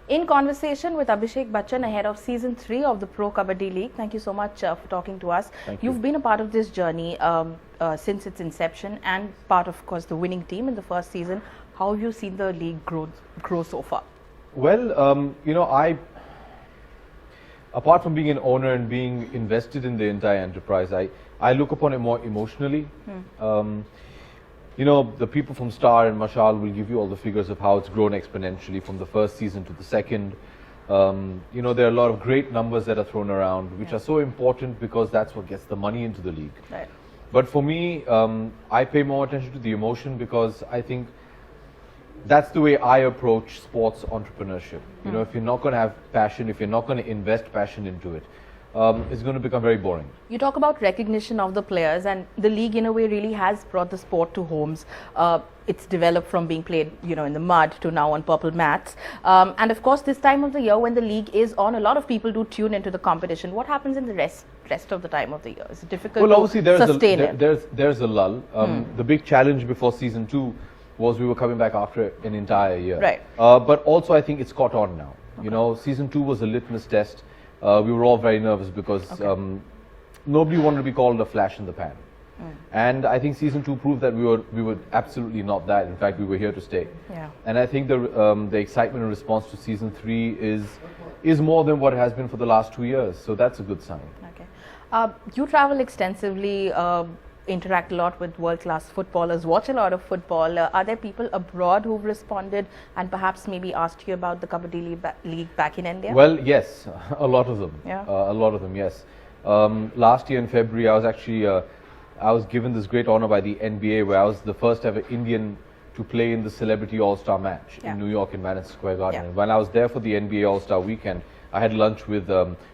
In conversation with Abhishek Bachchan ahead of season 3 of the Pro Kabaddi League. Thank you so much for talking to us. You've been a part of this journey since its inception and part of course the winning team in the first season. How have you seen the league grow so far? Well, apart from being an owner and being invested in the entire enterprise, I look upon it more emotionally. The people from Star and Mashal will give you all the figures of how it's grown exponentially from the first season to the second. There are a lot of great numbers that are thrown around, which are so important because that's what gets the money into the league. Right. But for me, I pay more attention to the emotion because I think that's the way I approach sports entrepreneurship. If you're not going to have passion, if you're not going to invest passion into it, it's going to become very boring. You talk about recognition of the players, and the league in a way really has brought the sport to homes. It's developed from being played in the mud to now on purple mats. And of course this time of the year when the league is on, a lot of people do tune into the competition. What happens in the rest of the time of the year? Is it difficult to sustain it? There's a lull. The big challenge before season 2 was we were coming back after an entire year. Right. But also I think it's caught on now. Okay. Season 2 was a litmus test. We were all very nervous because nobody wanted to be called a flash in the pan. And I think season 2 proved that we were absolutely not that. In fact, we were here to stay. Yeah. And I think the excitement and response to season 3 is more than what it has been for the last 2 years. So that's a good sign. Okay. You travel extensively, interact a lot with world-class footballers, watch a lot of football. Are there people abroad who've responded and perhaps maybe asked you about the Kabaddi League back in India? Well, yes, a lot of them. Yeah. A lot of them, yes. Last year in February, I was actually I was given this great honor by the NBA, where I was the first ever Indian to play in the Celebrity All-Star match in New York in Madison Square Garden. Yeah. And when I was there for the NBA All-Star weekend, I had lunch with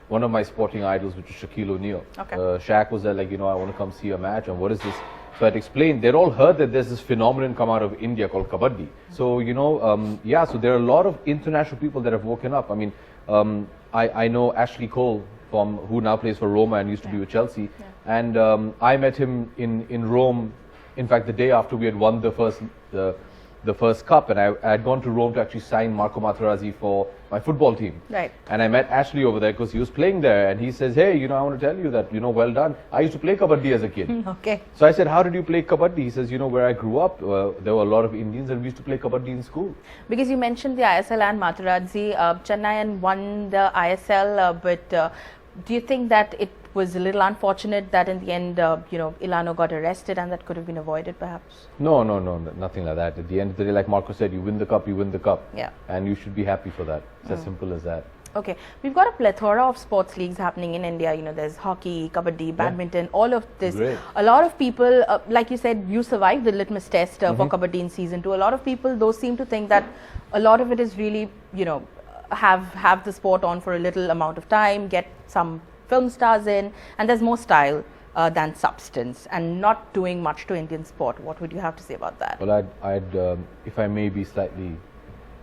one of my sporting idols, which is Shaquille O'Neal. Okay. Shaq was there, I want to come see a match, and what is this? So I'd explained, they'd all heard that there's this phenomenon come out of India called Kabaddi. So, so there are a lot of international people that have woken up. I mean, I know Ashley Cole, who now plays for Roma and used to be with Chelsea. Yeah. And I met him in Rome, in fact, the day after we had won the first cup, and I had gone to Rome to actually sign Marco Materazzi for my football team. Right. And I met Ashley over there because he was playing there, and he says, hey, I want to tell you that, well done. I used to play Kabaddi as a kid. Okay. So I said, how did you play Kabaddi? He says, where I grew up, there were a lot of Indians and we used to play Kabaddi in school. Because you mentioned the ISL and Materazzi, Chennaiyin won the ISL, but do you think that it was a little unfortunate that in the end, Ilano got arrested and that could have been avoided perhaps? No, nothing like that. At the end of the day, like Marco said, you win the cup, you win the cup. Yeah. And you should be happy for that. It's as simple as that. Okay. We've got a plethora of sports leagues happening in India. There's hockey, kabaddi, badminton, all of this. Great. A lot of people, like you said, you survived the litmus test for kabaddi in season 2. A lot of people, though, seem to think that a lot of it is really, have the sport on for a little amount of time, get some film stars in, and there's more style than substance, and not doing much to Indian sport. What would you have to say about that? Well, I'd if I may be slightly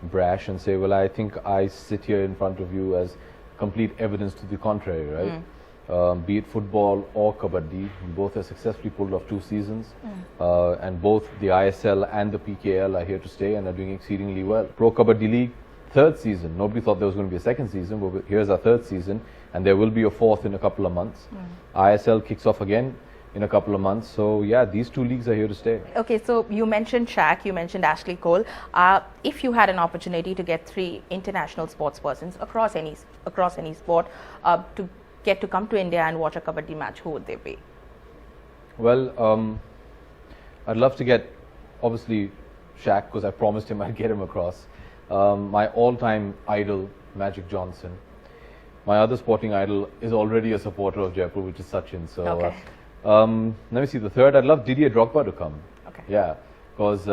brash and say, well, I think I sit here in front of you as complete evidence to the contrary, right? Be it football or kabaddi, both have successfully pulled off 2 seasons, and both the ISL and the PKL are here to stay and are doing exceedingly well. Pro Kabaddi League, 3rd season. Nobody thought there was going to be a 2nd season, but here's our 3rd season, and there will be a 4th in a couple of months. ISL kicks off again in a couple of months. So yeah, these 2 leagues are here to stay. Okay, so you mentioned Shaq, you mentioned Ashley Cole. If you had an opportunity to get 3 international sports persons across any sport to get to come to India and watch a kabaddi match, who would they be? Well, I'd love to get, obviously, Shaq, because I promised him I'd get him across. My all-time idol, Magic Johnson. My other sporting idol is already a supporter of Jaipur, which is Sachin. So, okay. Let me see, the 3rd, I'd love Didier Drogba to come. Okay. Yeah, because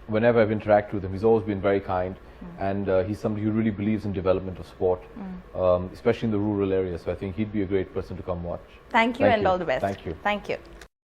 whenever I've interacted with him, he's always been very kind, and he's somebody who really believes in development of sport, especially in the rural areas. So I think he'd be a great person to come watch. Thank you and all the best. Thank you. Thank you.